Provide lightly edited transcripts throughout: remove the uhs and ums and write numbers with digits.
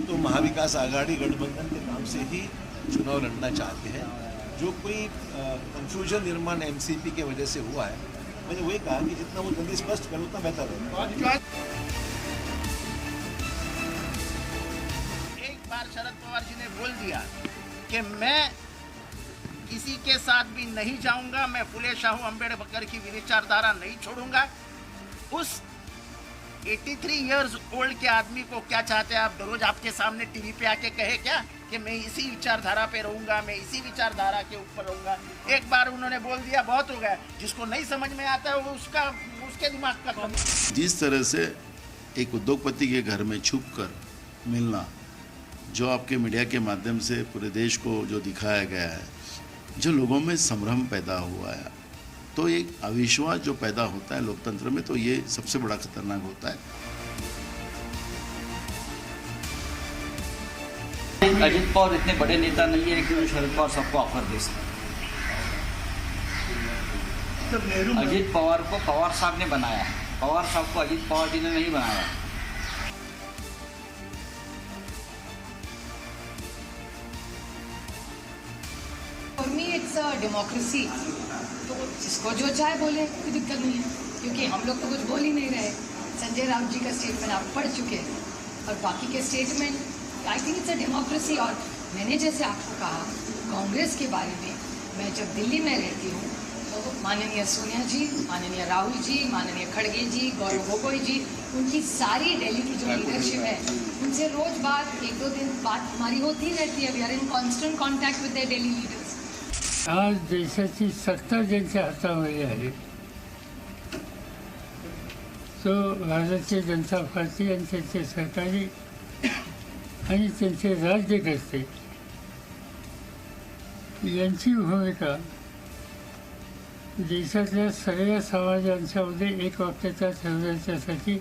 तो महाविकास आघाड़ी गठबंधन के नाम से ही चुनाव लड़ना चाहते हैं। जो कोई कंफ्यूजन निर्माण एनसीपी के वजह से हुआ है, मैंने वही कहा कि जितना वो जल्दी स्पष्ट कर उतना बेहतर है। एक बार शरद पवार जी ने बोल दिया कि मैं किसी के साथ भी नहीं जाऊंगा, मैं फुले शाहू अम्बेडकर की विचारधारा नहीं छोड़ूंगा। उस 83 इयर्स ओल्ड के आदमी को क्या चाहते हैं आप? रोज आपके सामने टीवी पे आके कहे क्या कि मैं इसी विचारधारा पे रहूंगा, मैं इसी विचारधारा के ऊपर रहूंगा। एक बार उन्होंने बोल दिया, बहुत हो गया। जिसको नहीं समझ में आता है वो उसके दिमाग का कम। जिस तरह से एक उद्योगपति के घर में छुप कर मिलना, जो आपके मीडिया के माध्यम से पूरे देश को जो दिखाया गया है, जो लोगों में संभ्रम पैदा हुआ है, तो एक अविश्वास जो पैदा होता है लोकतंत्र में, तो ये सबसे बड़ा खतरनाक होता है। अजित पवार इतने बड़े नेता नहीं है कि शरद पवार सबको ऑफर दे सकते। अजित पवार को पवार साहब ने बनाया है, पवार साहब को अजित पवार जी ने नहीं बनाया। For me it's a democracy, तो जिसको जो चाहे बोले, कोई दिक्कत नहीं है, क्योंकि हम लोग तो कुछ बोल ही नहीं रहे। संजय राउत जी का स्टेटमेंट आप पढ़ चुके हैं और बाकी के statement, I think it's a democracy. और मैंने जैसे आपको कहा कांग्रेस के बारे में, मैं जब दिल्ली में रहती हूँ तो माननीय सोनिया जी, माननीय राहुल जी, माननीय खड़गे जी, गौरव गोगोई जी, उनकी सारी दिल्ली की जो लीडरशिप है, उनसे रोज बात, एक दो दिन बात हमारी होती रहती है। We are in constant contact with the Delhi leaders. आज देशाची सत्ता ज्यांच्या हातामध्ये आहे, तो भारतीय जनता पार्टी आणि त्यांचे सहकारी आणि त्यांचे राज्यकर्ते यांची भूमिका देशातल्या सगळ्या समाजांच्यामध्ये एक वाक्यता ठेवण्याच्यासाठी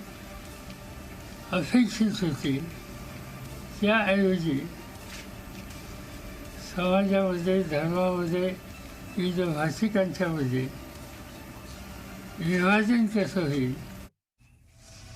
अपेक्षित होती। त्याऐवजी समाजामध्ये, धर्मामध्ये, विविध भाषिकांच्यामध्ये विभाजन कसं होईल